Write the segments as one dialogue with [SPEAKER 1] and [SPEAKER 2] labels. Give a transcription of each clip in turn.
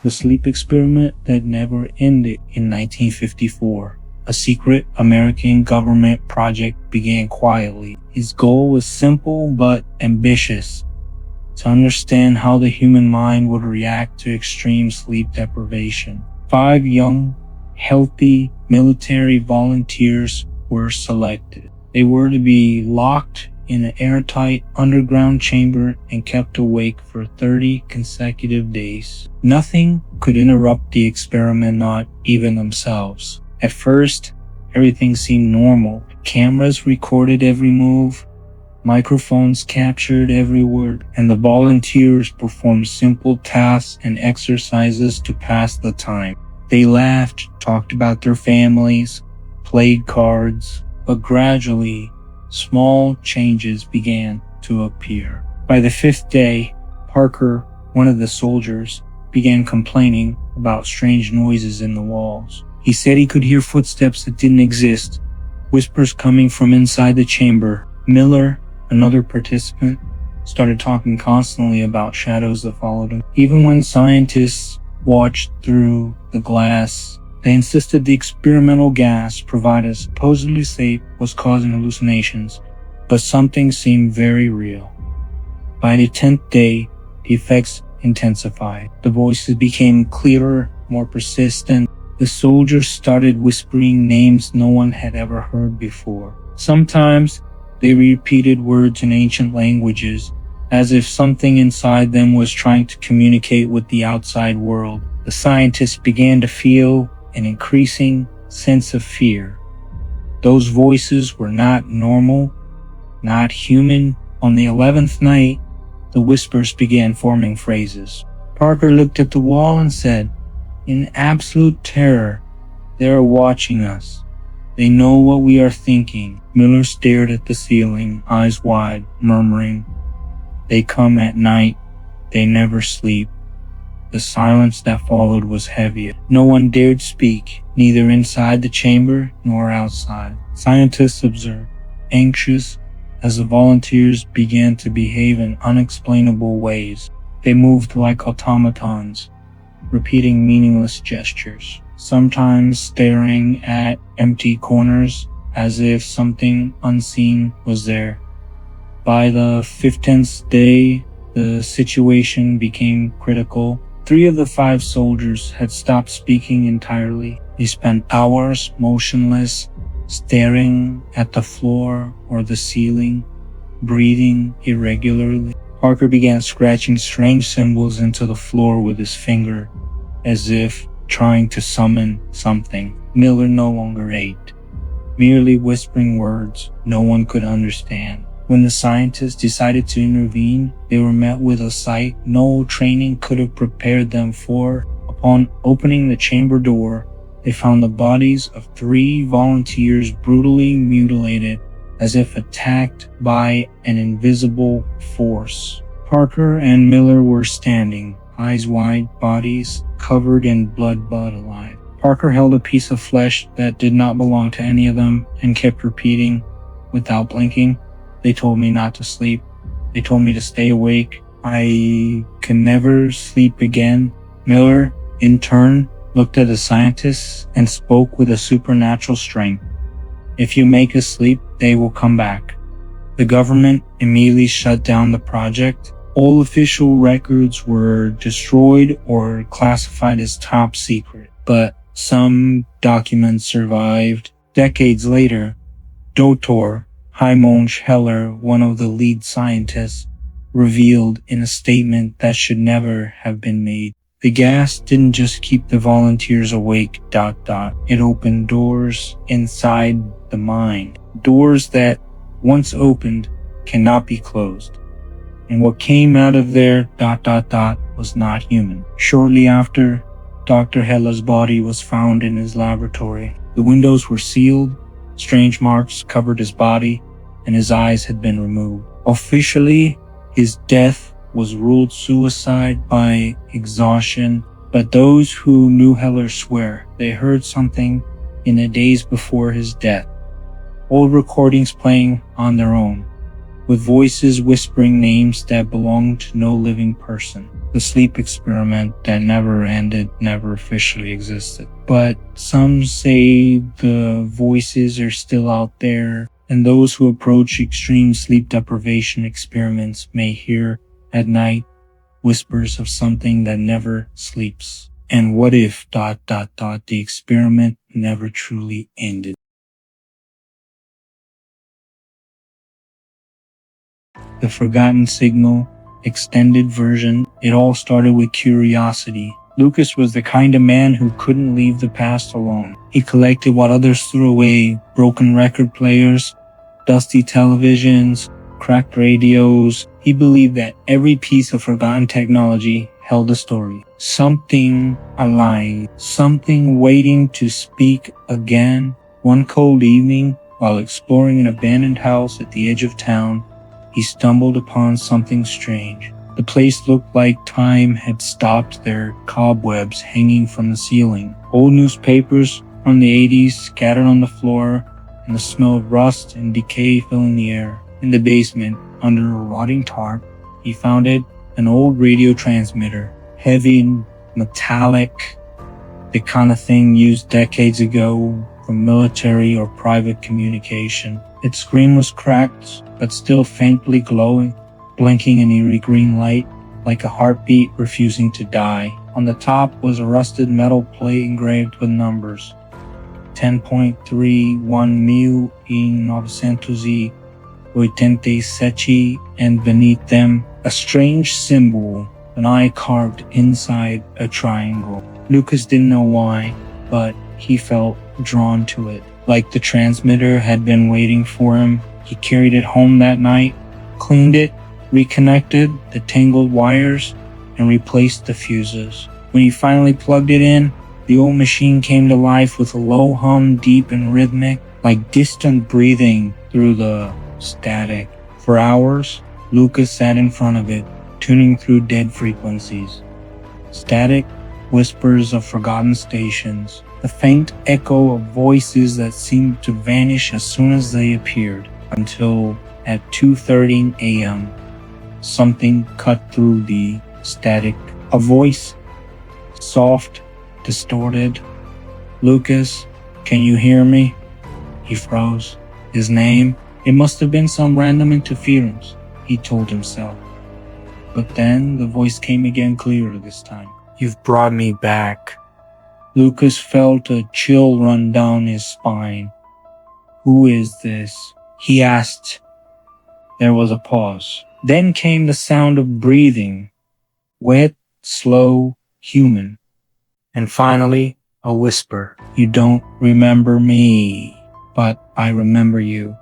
[SPEAKER 1] The sleep experiment that never ended in 1954. A secret American government project began quietly. Its goal was simple but ambitious: to understand how the human mind would react to extreme sleep deprivation. 5 young, healthy military volunteers were selected. They were to be locked in an airtight underground chamber and kept awake for 30 consecutive days. Nothing could interrupt the experiment, not even themselves. At first, everything seemed normal. Cameras recorded every move, microphones captured every word, and the volunteers performed simple tasks and exercises to pass the time. They laughed, talked about their families, played cards, but gradually, small changes began to appear. By the 5th day, Parker, one of the soldiers, began complaining about strange noises in the walls. He said he could hear footsteps that didn't exist, whispers coming from inside the chamber. Miller, another participant, started talking constantly about shadows that followed him. Even when scientists watched through the glass, they insisted the experimental gas provided supposedly safe was causing hallucinations, but something seemed very real. By the 10th day, the effects intensified. The voices became clearer, more persistent. The soldiers started whispering names no one had ever heard before. Sometimes they repeated words in ancient languages, as if something inside them was trying to communicate with the outside world. The scientists began to feel an increasing sense of fear. Those voices were not normal, not human. On the 11th night, the whispers began forming phrases. Parker looked at the wall and said, "In absolute terror, they are watching us. They know what we are thinking." Miller stared at the ceiling, eyes wide, murmuring, "They come at night. They never sleep." The silence that followed was heavy. No one dared speak, neither inside the chamber nor outside. Scientists observed, anxious, as the volunteers began to behave in unexplainable ways. They moved like automatons, repeating meaningless gestures, sometimes staring at empty corners as if something unseen was there. By the 15th day, the situation became critical. 3 of the 5 soldiers had stopped speaking entirely. They spent hours motionless, staring at the floor or the ceiling, breathing irregularly. Parker began scratching strange symbols into the floor with his finger, as if trying to summon something. Miller no longer ate, merely whispering words no one could understand. When the scientists decided to intervene, they were met with a sight no training could have prepared them for. Upon opening the chamber door, they found the bodies of 3 volunteers brutally mutilated, as if attacked by an invisible force. Parker and Miller were standing, eyes wide, bodies covered in blood but alive. Parker held a piece of flesh that did not belong to any of them and kept repeating, without blinking, "They told me not to sleep. They told me to stay awake. I can never sleep again." Miller, in turn, looked at the scientists and spoke with a supernatural strength. "If you make us sleep, they will come back." The government immediately shut down the project. All official records were destroyed or classified as top secret, but some documents survived. Decades later, Dr. Heinrich Heller, one of the lead scientists, revealed in a statement that should never have been made. The gas didn't just keep the volunteers awake, It opened doors inside the mind. Doors that, once opened, cannot be closed. And what came out of there, was not human. Shortly after, Dr. Heller's body was found in his laboratory. The windows were sealed, strange marks covered his body, and his eyes had been removed. Officially, his death was ruled suicide by exhaustion, but those who knew Heller swear they heard something in the days before his death. Old recordings playing on their own, with voices whispering names that belonged to no living person. The sleep experiment that never ended never officially existed. But some say the voices are still out there, and those who approach extreme sleep deprivation experiments may hear at night whispers of something that never sleeps. And what if ... the experiment never truly ended? The Forgotten Signal extended version. It all started with curiosity. Lucas was the kind of man who couldn't leave the past alone. He collected what others threw away: broken record players, dusty televisions, cracked radios. He believed that every piece of forgotten technology held a story. Something alive, something waiting to speak again. One cold evening, while exploring an abandoned house at the edge of town, he stumbled upon something strange. The place looked like time had stopped there, cobwebs hanging from the ceiling, old newspapers from the 80s scattered on the floor, and the smell of rust and decay filling the air. In the basement, under a rotting tarp, he found an old radio transmitter, heavy and metallic, the kind of thing used decades ago for military or private communication. Its screen was cracked, but still faintly glowing, blinking an eerie green light, like a heartbeat refusing to die. On the top was a rusted metal plate engraved with numbers: 10.31 and beneath them, a strange symbol, an eye carved inside a triangle. Lucas didn't know why, but he felt drawn to it. Like the transmitter had been waiting for him, he carried it home that night, cleaned it, reconnected the tangled wires, and replaced the fuses. When he finally plugged it in, the old machine came to life with a low hum, deep and rhythmic, like distant breathing through the static. For hours, Lucas sat in front of it, tuning through dead frequencies. Static, whispers of forgotten stations, the faint echo of voices that seemed to vanish as soon as they appeared, until at 2:30 a.m., something cut through the static. A voice, soft, distorted. "Lucas, can you hear me?" He froze. His name? It must have been some random interference, he told himself. But then the voice came again, clearer this time. "You've brought me back." Lucas felt a chill run down his spine. "Who is this?" he asked. There was a pause. Then came the sound of breathing, wet, slow, human. And finally, a whisper. "You don't remember me, but I remember you."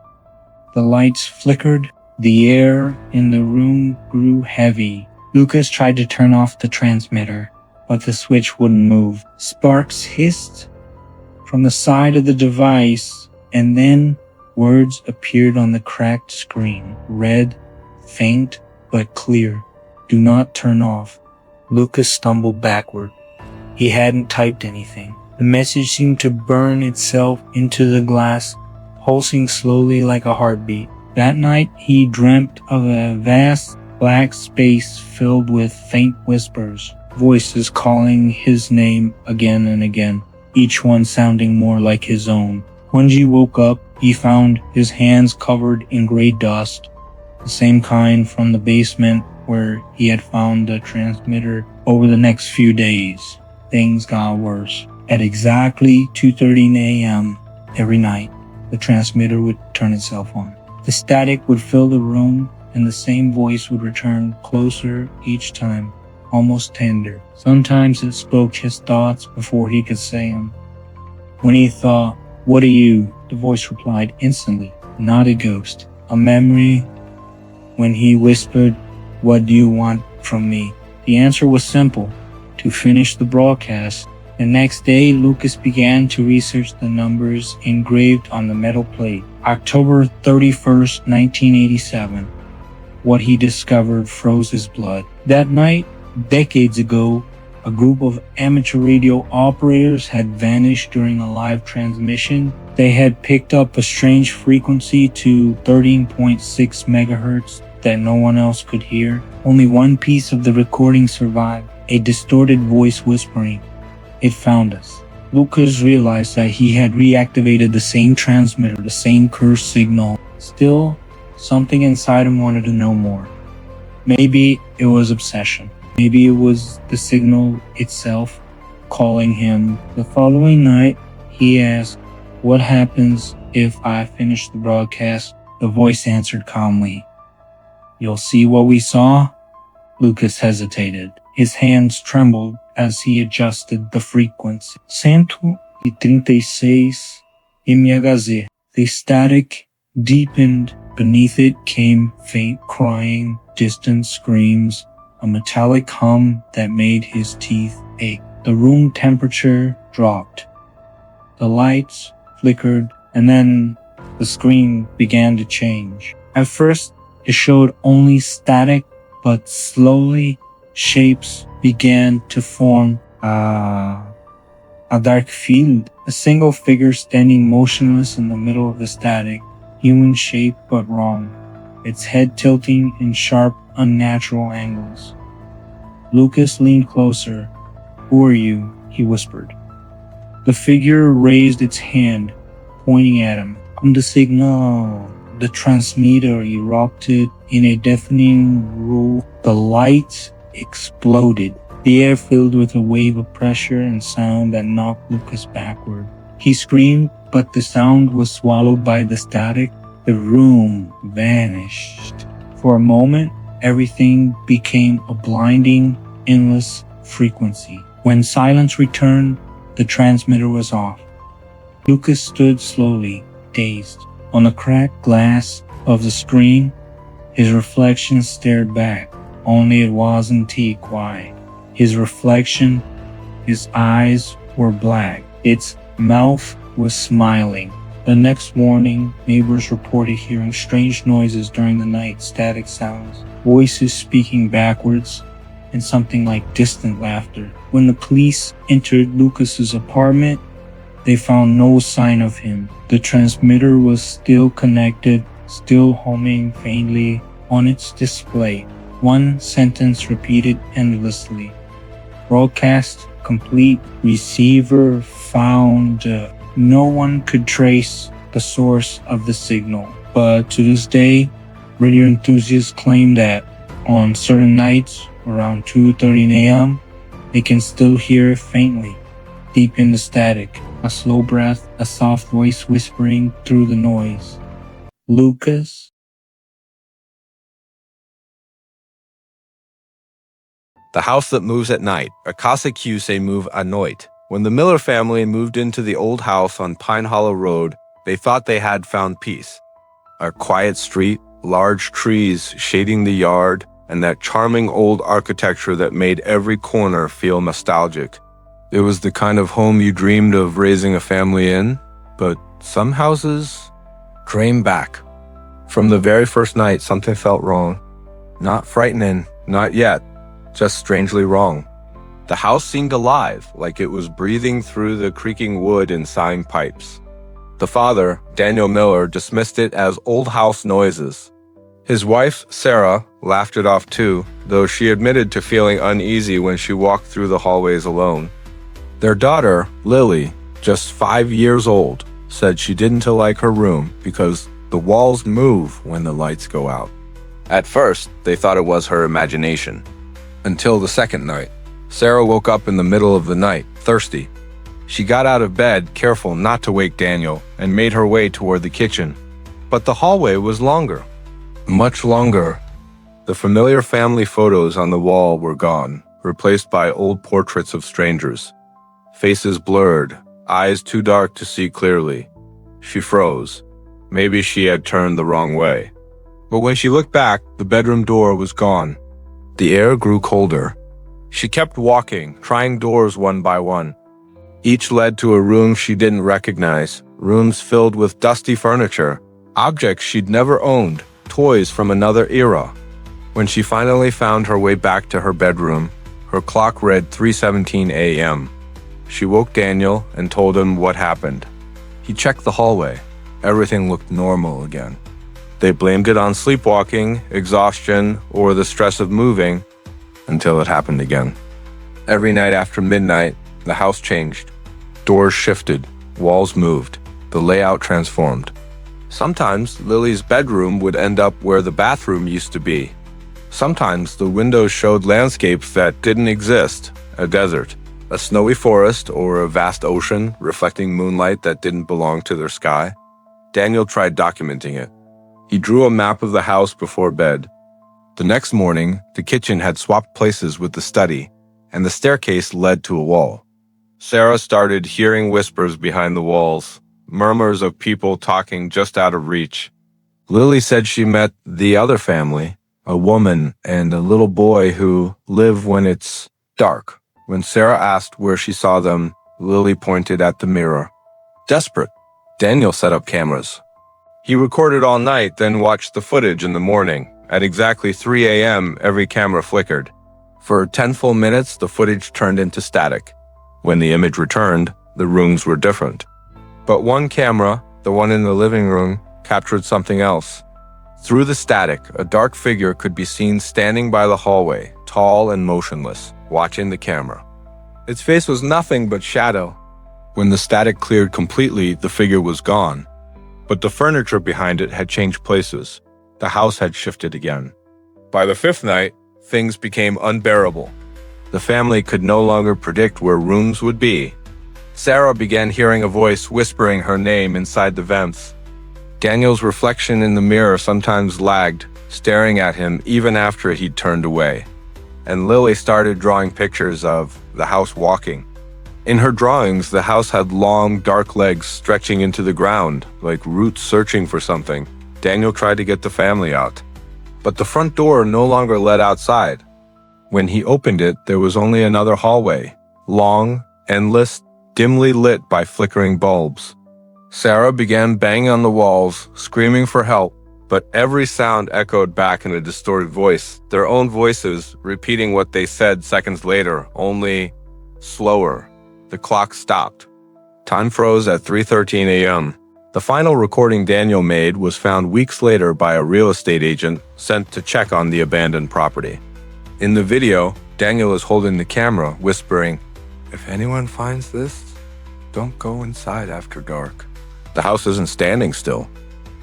[SPEAKER 1] The lights flickered. The air in the room grew heavy. Lucas tried to turn off the transmitter, but the switch wouldn't move. Sparks hissed from the side of the device, and then words appeared on the cracked screen. Red, faint, but clear. "Do not turn off." Lucas stumbled backward. He hadn't typed anything. The message seemed to burn itself into the glass, pulsing slowly like a heartbeat. That night, he dreamt of a vast black space filled with faint whispers, voices calling his name again and again, each one sounding more like his own. When he woke up, he found his hands covered in gray dust, the same kind from the basement where he had found the transmitter. Over the next few days, things got worse. At exactly 2:30 a.m. every night, the transmitter would turn itself on. The static would fill the room, and the same voice would return closer each time, almost tender. Sometimes it spoke his thoughts before he could say them. When he thought, "What are you?" the voice replied instantly, not a ghost, a memory. When he whispered, "What do you want from me?" the answer was simple: to finish the broadcast. The next day, Lucas began to research the numbers engraved on the metal plate. October 31st, 1987. What he discovered froze his blood. That night, decades ago, a group of amateur radio operators had vanished during a live transmission. They had picked up a strange frequency to 13.6 megahertz, that no one else could hear. Only one piece of the recording survived, a distorted voice whispering, "It found us." Lucas realized that he had reactivated the same transmitter, the same cursed signal. Still, something inside him wanted to know more. Maybe it was obsession. Maybe it was the signal itself calling him. The following night, he asked, "What happens if I finish the broadcast?" The voice answered calmly, "You'll see what we saw." Lucas hesitated. His hands trembled as he adjusted the frequency. 136 MHz. The static deepened. Beneath it came faint crying, distant screams, a metallic hum that made his teeth ache. The room temperature dropped. The lights flickered, and then the screen began to change. At first, it showed only static, but slowly shapes began to form. A dark field, a single figure standing motionless in the middle of the static, human shape but wrong, its head tilting in sharp, unnatural angles. Lucas leaned closer. "Who are you?" he whispered. The figure raised its hand, pointing at him. "I'm the signal." The transmitter erupted in a deafening roar. The lights exploded. The air filled with a wave of pressure and sound that knocked Lucas backward. He screamed, but the sound was swallowed by the static. The room vanished. For a moment, everything became a blinding, endless frequency. When silence returned, the transmitter was off. Lucas stood slowly, dazed. On the cracked glass of the screen, his reflection stared back, only it wasn't T-Quai. His reflection, his eyes were black. Its mouth was smiling. The next morning, neighbors reported hearing strange noises during the night, static sounds, voices speaking backwards, and something like distant laughter. When the police entered Lucas's apartment, they found no sign of him. The transmitter was still connected, still humming faintly on its display. One sentence repeated endlessly. "Broadcast complete. Receiver found." No one could trace the source of the signal. But to this day, radio enthusiasts claim that on certain nights around 2:30 a.m., they can still hear it faintly, deep in the static. A slow breath, a soft voice whispering through the noise. "Lucas?"
[SPEAKER 2] The house that moves at night, a casa que se move à noite. When the Miller family moved into the old house on Pine Hollow Road, they thought they had found peace. A quiet street, large trees shading the yard, and that charming old architecture that made every corner feel nostalgic. It was the kind of home you dreamed of raising a family in, but some houses came back. From the very first night, something felt wrong. Not frightening, not yet, just strangely wrong. The house seemed alive, like it was breathing through the creaking wood and sighing pipes. The father, Daniel Miller, dismissed it as old house noises. His wife, Sarah, laughed it off too, though she admitted to feeling uneasy when she walked through the hallways alone. Their daughter, Lily, just 5 years old, said she didn't like her room because the walls move when the lights go out. At first, they thought it was her imagination. Until the second night. Sarah woke up in the middle of the night, thirsty. She got out of bed, careful not to wake Daniel, and made her way toward the kitchen. But the hallway was longer. Much longer. The familiar family photos on the wall were gone, replaced by old portraits of strangers. Faces blurred, eyes too dark to see clearly. She froze. Maybe she had turned the wrong way. But when she looked back, the bedroom door was gone. The air grew colder. She kept walking, trying doors one by one. Each led to a room she didn't recognize, rooms filled with dusty furniture, objects she'd never owned, toys from another era. When she finally found her way back to her bedroom, her clock read 3:17 a.m. She woke Daniel and told him what happened. He checked the hallway. Everything looked normal again. They blamed it on sleepwalking, exhaustion, or the stress of moving, until it happened again. Every night after midnight, the house changed. Doors shifted, walls moved, the layout transformed. Sometimes Lily's bedroom would end up where the bathroom used to be. Sometimes the windows showed landscapes that didn't exist, a desert, a snowy forest, or a vast ocean reflecting moonlight that didn't belong to their sky. Daniel tried documenting it. He drew a map of the house before bed. The next morning, the kitchen had swapped places with the study, and the staircase led to a wall. Sarah started hearing whispers behind the walls, murmurs of people talking just out of reach. Lily said she met the other family, a woman and a little boy who live when it's dark. When Sarah asked where she saw them, Lily pointed at the mirror. Desperate, Daniel set up cameras. He recorded all night, then watched the footage in the morning. At exactly 3 a.m., every camera flickered. For 10 full minutes, the footage turned into static. When the image returned, the rooms were different. But one camera, the one in the living room, captured something else. Through the static, a dark figure could be seen standing by the hallway, tall and motionless, watching the camera. Its face was nothing but shadow. When the static cleared completely, the figure was gone. But the furniture behind it had changed places. The house had shifted again. By the fifth night, things became unbearable. The family could no longer predict where rooms would be. Sarah began hearing a voice whispering her name inside the vents. Daniel's reflection in the mirror sometimes lagged, staring at him even after he'd turned away. And Lily started drawing pictures of the house walking. In her drawings, the house had long, dark legs stretching into the ground, like roots searching for something. Daniel tried to get the family out. But the front door no longer led outside. When he opened it, there was only another hallway, long, endless, dimly lit by flickering bulbs. Sarah began banging on the walls, screaming for help, but every sound echoed back in a distorted voice, their own voices repeating what they said seconds later, only slower. The clock stopped. Time froze at 3:13 a.m. The final recording Daniel made was found weeks later by a real estate agent sent to check on the abandoned property. In the video, Daniel is holding the camera, whispering, "If anyone finds this, don't go inside after dark." The house isn't standing still.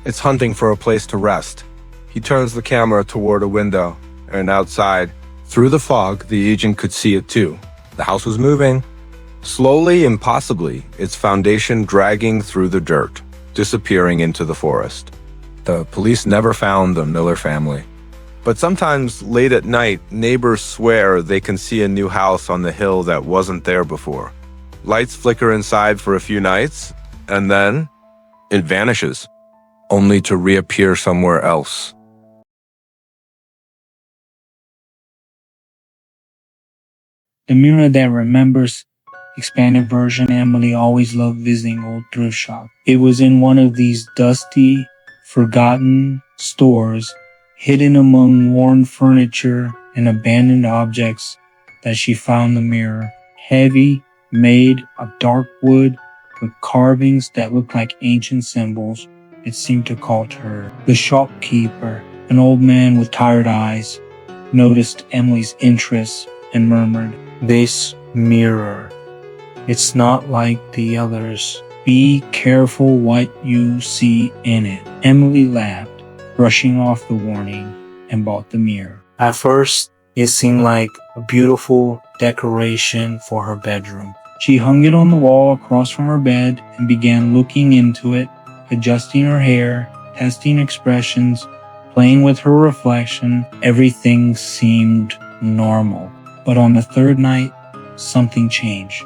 [SPEAKER 2] It's hunting for a place to rest. He turns the camera toward a window, and outside, through the fog, the agent could see it too. The house was moving. Slowly, impossibly, its foundation dragging through the dirt, disappearing into the forest. The police never found the Miller family. But sometimes, late at night, neighbors swear they can see a new house on the hill that wasn't there before. Lights flicker inside for a few nights, and then it vanishes, only to reappear somewhere else.
[SPEAKER 1] The Mirror That Remembers expanded version. Emily always loved visiting old thrift shops. It was in one of these dusty, forgotten stores, hidden among worn furniture and abandoned objects, that she found the mirror. Heavy, made of dark wood, with carvings that looked like ancient symbols. It seemed to call to her. The shopkeeper, an old man with tired eyes, noticed Emily's interest and murmured, "This mirror. It's not like the others. Be careful what you see in it." Emily laughed, brushing off the warning, and bought the mirror. At first, it seemed like a beautiful decoration for her bedroom. She hung it on the wall across from her bed and began looking into it, adjusting her hair, testing expressions, playing with her reflection. Everything seemed normal. But on the third night, something changed.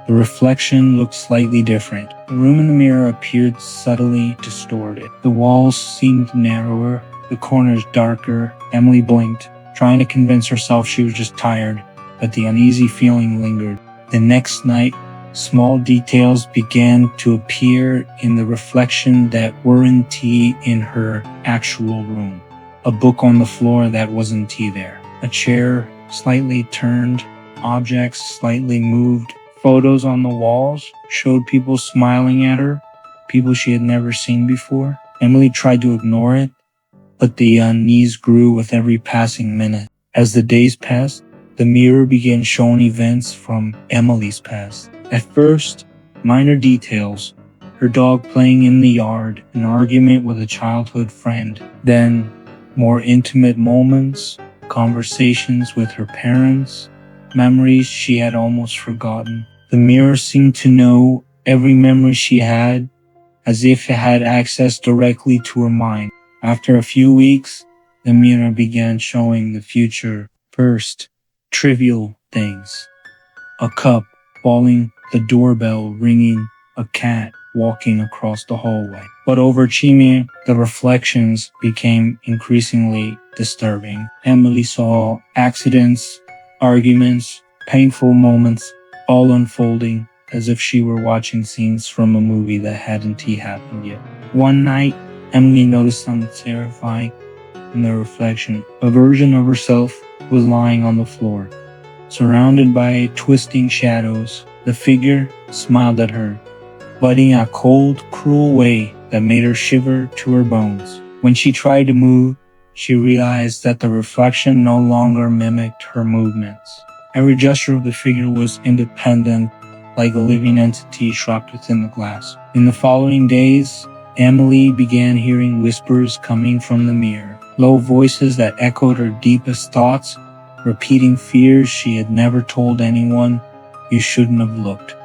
[SPEAKER 1] The reflection looked slightly different. The room in the mirror appeared subtly distorted. The walls seemed narrower, the corners darker. Emily blinked, trying to convince herself she was just tired, but the uneasy feeling lingered. The next night, small details began to appear in the reflection that weren't in her actual room. A book on the floor that wasn't there. A chair slightly turned. Objects slightly moved. Photos on the walls showed people smiling at her, people she had never seen before. Emily tried to ignore it, but the unease grew with every passing minute. As the days passed, the mirror began showing events from Emily's past. At first, minor details, her dog playing in the yard, an argument with a childhood friend. Then, more intimate moments, conversations with her parents, memories she had almost forgotten. The mirror seemed to know every memory she had, as if it had access directly to her mind. After a few weeks, the mirror began showing the future. First, trivial things. A cup falling, the doorbell ringing, a cat walking across the hallway. But over time, the reflections became increasingly disturbing. Emily saw accidents, arguments, painful moments, all unfolding as if she were watching scenes from a movie that hadn't happened yet. One night, Emily noticed something terrifying in the reflection. A version of herself was lying on the floor, surrounded by twisting shadows. The figure smiled at her, but in a cold, cruel way that made her shiver to her bones. When she tried to move, she realized that the reflection no longer mimicked her movements. Every gesture of the figure was independent, like a living entity trapped within the glass. In the following days, Emily began hearing whispers coming from the mirror, low voices that echoed her deepest thoughts, repeating fears she had never told anyone. You shouldn't have looked.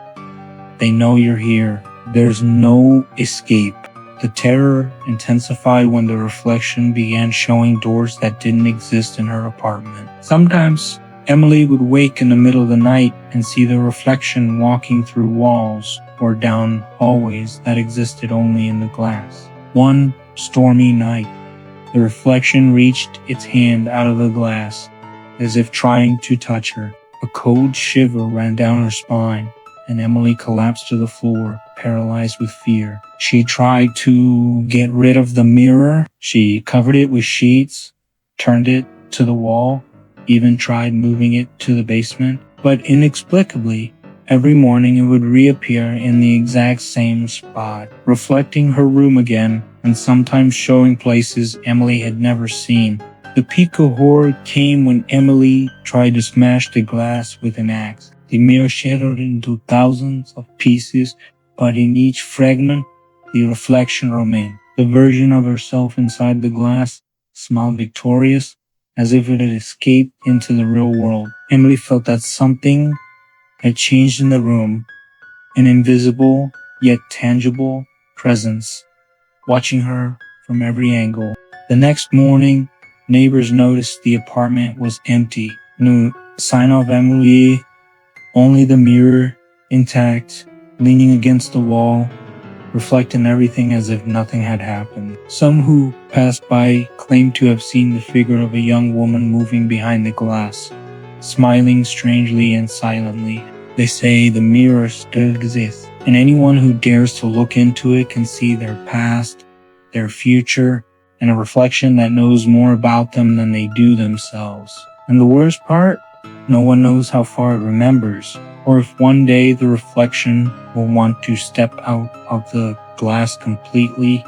[SPEAKER 1] They know you're here. There's no escape. The terror intensified when the reflection began showing doors that didn't exist in her apartment. Sometimes, Emily would wake in the middle of the night and see the reflection walking through walls or down hallways that existed only in the glass. One stormy night, the reflection reached its hand out of the glass, as if trying to touch her. A cold shiver ran down her spine, and Emily collapsed to the floor, paralyzed with fear. She tried to get rid of the mirror. She covered it with sheets, turned it to the wall, even tried moving it to the basement. But inexplicably, every morning it would reappear in the exact same spot, reflecting her room again, and sometimes showing places Emily had never seen. The peak of horror came when Emily tried to smash the glass with an axe. The mirror shattered into thousands of pieces, but in each fragment, the reflection remained. The version of herself inside the glass smiled victorious, as if it had escaped into the real world. Emily felt that something had changed in the room, an invisible yet tangible presence, watching her from every angle. The next morning, neighbors noticed the apartment was empty. No sign of Emily, only the mirror intact, leaning against the wall, reflecting everything as if nothing had happened. Some who passed by claimed to have seen the figure of a young woman moving behind the glass, smiling strangely and silently. They say the mirror still exists, and anyone who dares to look into it can see their past, their future, and a reflection that knows more about them than they do themselves. And the worst part? No one knows how far it remembers, or if one day the reflection will want to step out of the glass completely